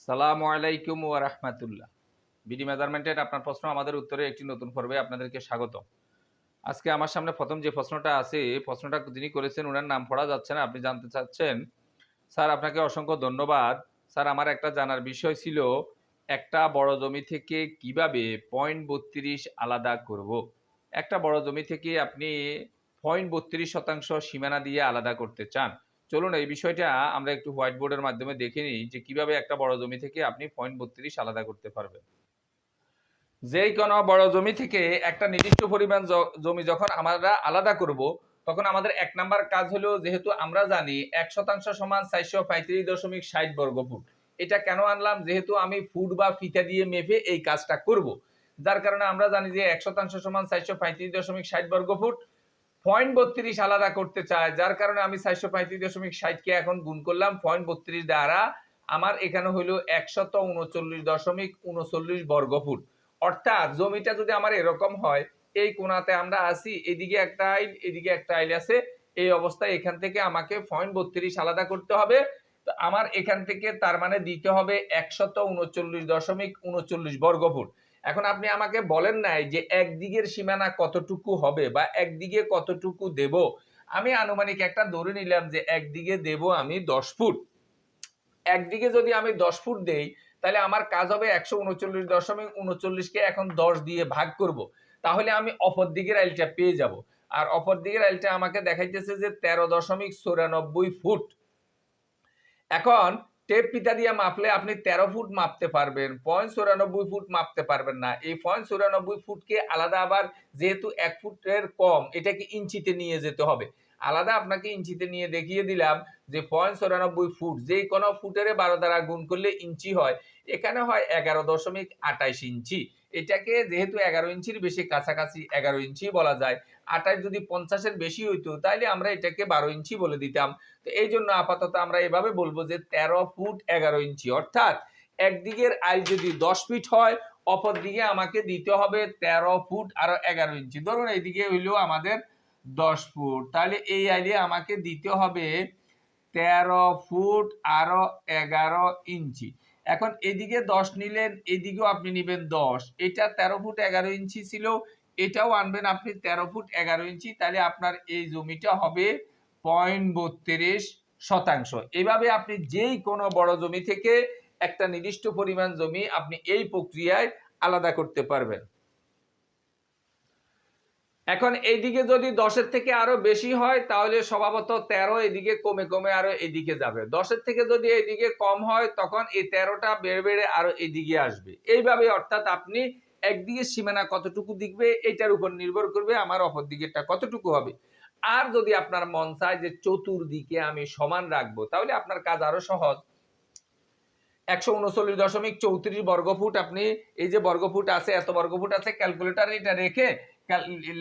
সালামু আলাইকুম ওয়া রাহমাতুল্লাহ। বিডি মেজারমেন্টের আপনার প্রশ্ন আমাদের উত্তরে একটি নতুন পর্বে আপনাদেরকে স্বাগত। আজকে আমার সামনে প্রথম যে প্রশ্নটা আছে, প্রশ্নটা যিনি করেছেন উনার নাম পড়া যাচ্ছে না। আপনি জানতে চাচ্ছেন, স্যার আপনাকে অসংখ্য ধন্যবাদ। স্যার আমার একটা জানার বিষয় ছিল, একটা বড় জমি থেকে কিভাবে 0.32 আলাদা করব? একটা বড় জমি থেকে আপনি 0.32% সীমানা দিয়ে আলাদা করতে চান। চলুন এই বিষয়টা আমরা একটু হোয়াইট বোর্ডের মাধ্যমে দেখে নিই যে কিভাবে একটা বড় জমি থেকে আপনি 0.32 আলাদা করতে পারবেন। যেই কোনো বড় জমি থেকে একটা নির্দিষ্ট পরিমাণ জমি যখন আমরা আলাদা করব, তখন আমাদের ১ নাম্বার কাজ হলো, যেহেতু আমরা জানি ১% সমান ৪৩৫.৬০ বর্গফুট। এটা কেন আনলাম? যেহেতু আমি ফুট বা ফিতা দিয়ে মেপে এই কাজটা করব। যার কারণে আমরা জানি যে ১% সমান ৪৩৫.৬০ বর্গফুট। 0.32 আলাদা করতে চায়, যার কারণে আমি ৪৩৫.৬০ কে এখন গুণ করলাম 0.32 দ্বারা। আমার এখানে হইল ১৩৯.৩৯ বর্গফুট। অর্থাৎ জমিটা যদি আমার এরকম হয়, এই কোণাতে আমরা আছি, এদিকে একটা আইল, এদিকে একটা আইল আছে, এই অবস্থায় এখান থেকে আমাকে 0.32 আলাদা করতে হবে। তো আমার এখান থেকে তার মানে দিতে হবে ১৩৯.৩৯ বর্গফুট। এখন আপনি আমাকে বলেন নাই যে একদিকের সীমানা কতটুকু হবে বা একদিকে কতটুকু দেব। আমি আনুমানিক একটা ধরে নিলাম যে একদিকে দেব আমি 10 ফুট। একদিকে যদি আমি 10 ফুট দেই, তাহলে আমার কাজ হবে ১৩৯.৩৯ কে এখন 10 দিয়ে ভাগ করব। তাহলে আমি অপর দিকের আইলটা পেয়ে যাব। আর অপর দিকের আইলটা আমাকে দেখাইতেছে যে ১৩.৯৪ ফুট। এখন টেপ ফিতা দিয়ে মাপলে আপনি ১৩ ফুট মাপতে পারবেন, 0.৯৪ ফুট মাপতে পারবেন না। এই 0.৯৪ ফুটকে আলাদা আবার, যেহেতু ১ ফুটের কম, এটাকে ইঞ্চিতে নিয়ে যেতে হবে। আলাদা আপনাকে ইঞ্চিতে নিয়ে দেখিয়ে দিলাম যে 0.৯৪ ফুট, যে কোনো ফুটের ১২ দ্বারা গুণ করলে ইঞ্চি হয়। এখানে হয় ১১.২৮ ইঞ্চি। এটাকে যেহেতু ১১ ইঞ্চির বেশি কাছাকাছি ১১ ইঞ্চি বলা যায়। ২৮ যদি ৫০ এর বেশি হইতো, তাহলে আমরা এটাকে ১২ ইঞ্চি বলে দিতাম। তো এই জন্য আপাতত আমরা এভাবে বলবো যে ১৩ ফুট ১১ ইঞ্চি। অর্থাৎ একদিকের আইল যদি ১০ ফিট হয়, অপর দিকে আমাকে দিতে হবে ১৩ ফুট আরো ১১ ইঞ্চি। ধরুন এইদিকে হইলো আমাদের ১০ ফুট, তাহলে এই আইলে আমাকে দিতে হবে ১৩ ফুট আরো ১১ ইঞ্চি। এখন এদিকে ১০ নিলেন, এদিকেও আপনি নিবেন ১০। এটা ১৩ ফুট ১১ ইঞ্চি ছিল, এটাও আনবেন আপনি ১৩ ফুট ১১ ইঞ্চি। তাহলে আপনার এই জমিটা হবে 0.32%। এভাবে আপনি যেই কোনো বড় জমি থেকে একটা নির্দিষ্ট পরিমাণ জমি আপনি এই প্রক্রিয়ায় আলাদা করতে পারবেন। এখন এইদিকে যদি ১০-এর থেকে আরো বেশি হয়, তাহলে স্বভাবত ১৩ এদিকে কমে কমে আরো এদিকে যাবে। ১০-এর থেকে যদি এইদিকে কম হয়, তখন এই ১৩টা বেড়ে বেড়ে আরো এদিকে আসবে। এইভাবে অর্থাৎ আপনি একদিকে সীমানা কতটুকু দিকবে, এটার উপর নির্ভর করবে আমার অপর দিকেরটা কতটুকু হবে। আর যদি আপনার মন চায় যে চতুর্দিকে আমি সমান রাখবো, তাহলে আপনার কাজ আরো সহজ। ১৩৯.৩৪ বর্গফুট, আপনি এই যে বর্গফুট আছে, এত বর্গফুট আছে, ক্যালকুলেটরে এটা রেখে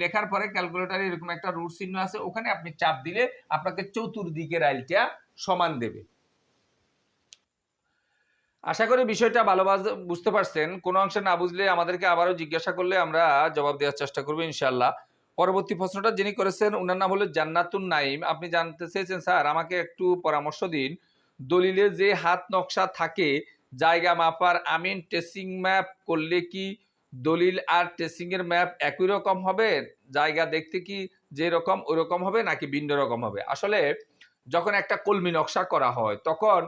লেখার পরে ক্যালকুলেটরে এরকম একটা রুট চিহ্ন আছে, ওখানে আপনি চাপ দিলে আপনাকে চতুর্দিকের আইলটা সমান দেবে। আশা করি বিষয়টা ভালোভাবে বুঝতে পারছেন। কোনো অংশে না বুঝলে আমাদেরকে আবারও জিজ্ঞাসা করলে আমরা জবাব দেওয়ার চেষ্টা করব ইনশাআল্লাহ। পরবর্তী প্রশ্নটা যিনি করেছেন উনার নাম হলো জান্নাতুন নাইম। আপনি জানতে চেয়েছেন, স্যার আমাকে একটু পরামর্শ দিন। দলিলে যে হাত নকশা থাকে জায়গা মাপার, আমিন ট্রেসিং ম্যাপ করলে কি দলিল আর ট্রেসিং এর ম্যাপ একই রকম হবে? জায়গা দেখতে কি যেরকম ওইরকম হবে নাকি ভিন্ন রকম হবে? আসলে যখন একটা কলমি নকশা করা হয়, তখন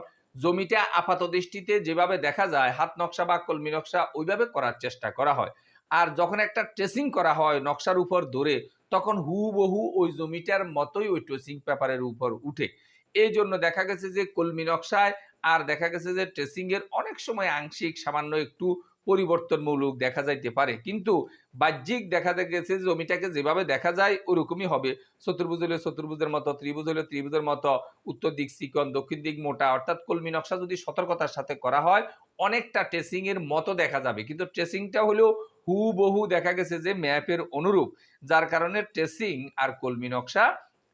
জমিটা আপাত দৃষ্টিতে যেভাবে দেখা যায় হাত নকশা বা কলমি নকশা ওইভাবে করার চেষ্টা করা হয়। আর যখন একটা ট্রেসিং করা হয় নকশার উপর ধরে, তখন হুবহু ওই জমিটার মতোই ওই ট্রেসিং পেপারের উপর উঠে। এই জন্য দেখা গেছে যে কলমি নকশায় আর দেখা গেছে যে ট্রেসিং এর অনেক সময় আংশিক সামান্য একটু পরিবর্তনমূলক দেখা যাইতে পারে, কিন্তু বাহ্যিক দেখা গেছে জমিটাকে যেভাবে দেখা যায় ওরকমই হবে। চতুর্ভুজ হলে চতুর্ভুজের মতো, ত্রিভুজ হলে ত্রিভুজের মতো, উত্তর দিক চিকন, দক্ষিণ দিক মোটা। অর্থাৎ কলমি নকশা যদি সতর্কতার সাথে করা হয়, অনেকটা ট্রেসিং এর মতো দেখা যাবে, কিন্তু ট্রেসিংটা হলেও হুবহু দেখা গেছে যে ম্যাপের অনুরূপ, যার কারণে ট্রেসিং আর কলমি নকশা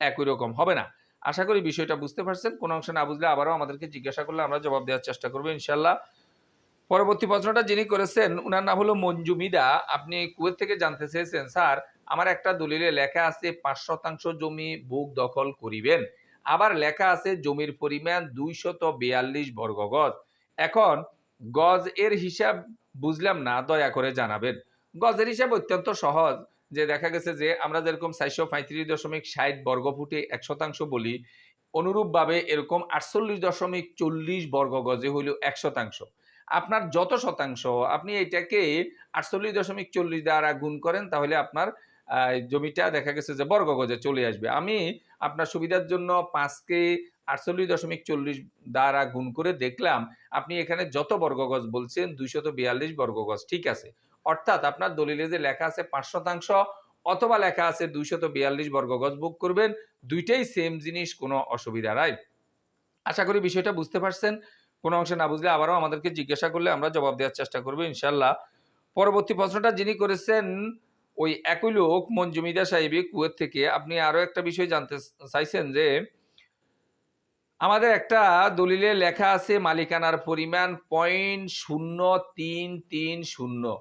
একই রকম হবে না। আশা করি বিষয়টা বুঝতে পারছেন। কোনো অংশ না বুঝলে আবারও আমাদেরকে জিজ্ঞাসা করলে আমরা জবাব দেওয়ার চেষ্টা করবো ইনশাল্লাহ। পরবর্তী প্রশ্নটা যিনি করেছেন উনার নাম হলো মঞ্জুমিদা। আপনি কুয়েত থেকে জানতে চেয়েছেন, স্যার আমার একটা দলিলে লেখা আছে ৫% জমি বুক দখল করিবেন, আবার লেখা আছে জমির পরিমাণ ২৪২ বর্গ গজ। এখন গজ এর হিসাব বুঝলাম না, দয়া করে জানাবেন। গজের হিসাব অত্যন্ত সহজ। যে দেখা গেছে যে আমরা যেরকম ৪৩৫.৬০ বর্গফুটে ১% বলি, অনুরূপভাবে এরকম ৪৮.৪০ বর্গ গজে হইল ১%। আপনার যত শতাংশ, আপনি এটাকে ৪৮.৪০ দ্বারা গুণ করেন, তাহলে আপনার জমিটা দেখা গেছে যে বর্গ গজে চলে আসবে। আমি আপনার সুবিধার জন্য ৫ কে ৪৮.৪০ দ্বারা গুণ করে দেখলাম, আপনি এখানে যত বর্গগজ বলছেন ২৪২ বর্গগজ ঠিক আছে। অর্থাৎ আপনার দলিলে যে লেখা আছে ৫% অথবা লেখা আছে ২৪২ বর্গগজ বুক করবেন। ২ টাই সেম জিনিস, কোনো অসুবিধা নাই। আশা করি বিষয়টা বুঝতে পারছেন। কোনো অংশে না বুঝলে আবারও আমাদেরকে জিজ্ঞাসা করলে আমরা জবাব দেওয়ার চেষ্টা করব ইনশাআল্লাহ। পরবর্তী প্রশ্নটা যিনি করেছেন ওই একই লোক মঞ্জুমিদা সাহেবী কুয়েত থেকে। আপনি আরো একটা বিষয় জানতে চাইছেন যে আমাদের একটা দলিলে লেখা আছে মালিকানার পরিমাণ ০.0330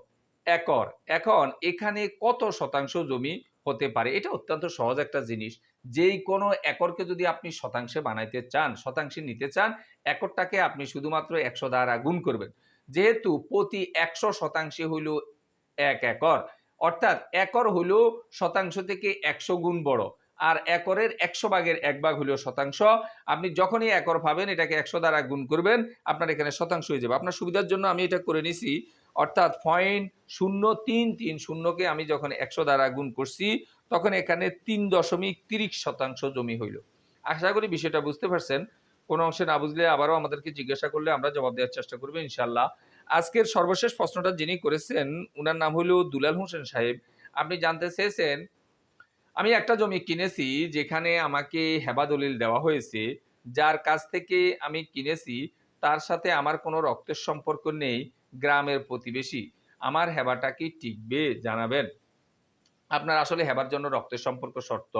একর। এখন এখানে কত শতাংশ জমি হতে পারে? এটা অত্যন্ত সহজ একটা জিনিস। যেই কোনো একরকে যদি আপনি শতাংশে বানাইতে চান, শতাংশে নিতে চান, একরটাকে আপনি শুধুমাত্র ১০০ দ্বারা গুণ করবেন। যেহেতু প্রতি ১০০ শতাংশে হইল ১ একর। অর্থাৎ একর হইল শতাংশ থেকে ১০০ গুণ বড়। আর একরের ১০০ ভাগের ১ ভাগ হইল শতাংশ। আপনি যখনই একর পাবেন এটাকে ১০০ দ্বারা গুণ করবেন, আপনার এখানে শতাংশ হয়ে যাবে। আপনার সুবিধার জন্য আমি এটা করে নিছি। অর্থাৎ ০.0330 কে আমি যখন ১০০ দ্বারা গুণ করছি, তখন এখানে ৩.৩০% জমি হইল। আশা করি বিষয়টা বুঝতে পারছেন। কোনো অংশে না বুঝলে আবারও আমাদেরকে জিজ্ঞাসা করলে আমরা জবাব দেওয়ার চেষ্টা করব ইনশাআল্লাহ। আজকের সর্বশেষ প্রশ্নটা যিনি করেছেন, উনার নাম হলো দুলাল হোসেন সাহেব। আপনি জানতে চেয়েছেন, আমি একটা জমি কিনেছি যেখানে আমাকে হেবা দলিল দেওয়া হয়েছে। যার কাছ থেকে আমি কিনেছি তার সাথে আমার কোনো রক্তের সম্পর্ক নেই, গ্রামের প্রতিবেশী। আমার হেবাটা কি টিকবে জানাবেন? আপনার আসলে হেবার জন্য রক্তের সম্পর্ক শর্ত।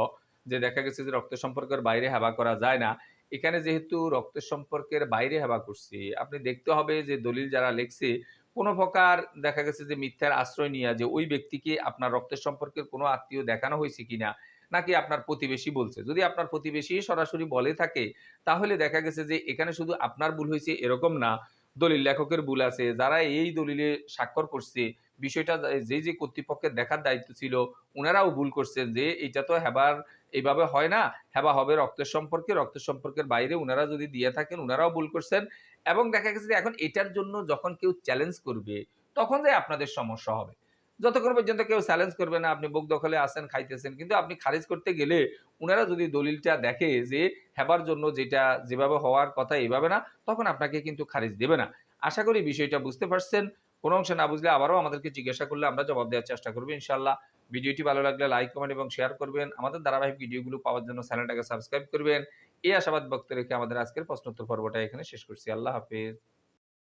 যে দেখা গেছে যে রক্তের সম্পর্কের বাইরে হেবা করা যায় না। এখানে যেহেতু রক্তের সম্পর্কের বাইরে হেবা করছি, আপনি দেখতে হবে যে দলিল যারা লেখছে কোন প্রকার দেখা গেছে যে মিথ্যার আশ্রয় নিয়া যে ওই ব্যক্তিকে আপনার রক্তের সম্পর্কের কোনো আত্মীয় দেখানো হয়েছে কিনা, নাকি আপনার প্রতিবেশী বলছে। যদি আপনার প্রতিবেশী সরাসরি বলে থাকে, তাহলে দেখা গেছে যে এখানে শুধু আপনার ভুল হয়েছে এরকম না, দলিল লেখকের ভুল আছে। যারা এই দলিলে স্বাক্ষর করছে, বিষয়টা যে কর্তৃপক্ষের দেখার দায়িত্ব ছিল, উনারাও ভুল করছেন যে এটা তো হেবার এইভাবে হয় না। হেবা হবে রক্তের সম্পর্কে, রক্তের সম্পর্কের বাইরে উনারা যদি দিয়ে থাকেন উনারাও ভুল করছেন। এবং দেখা গেছে যে এখন এটার জন্য যখন কেউ চ্যালেঞ্জ করবে, তখন যে আপনাদের সমস্যা হবে। যতক্ষণ পর্যন্ত কেউ চ্যালেঞ্জ করবে না, আপনি বুক দখলে আছেন, খাইতেছেন। কিন্তু আপনি খারিজ করতে গেলে উনারা যদি দলিলটা দেখে যে হেবার জন্য যেটা যেভাবে হওয়ার কথা এভাবে না, তখন আপনাকে কিন্তু খারিজ দেবে না। আশা করি বিষয়টা বুঝতে পারছেন। কোনো অংশে না বুঝলে আবারও আমাদেরকে জিজ্ঞাসা করলে আমরা জবাব দেওয়ার চেষ্টা করব ইনশাআল্লাহ। ভিডিওটি ভালো লাগলে লাইক, কমেন্ট এবং শেয়ার করবেন। আমাদের ধারাবাহিক ভিডিওগুলো পাওয়ার জন্য চ্যানেলটাকে সাবস্ক্রাইব করবেন। এই আশাবাদ ব্যক্ত রেখে আমাদের আজকের প্রশ্নোত্তর পর্বটা এখানে শেষ করছি। আল্লাহ হাফেজ।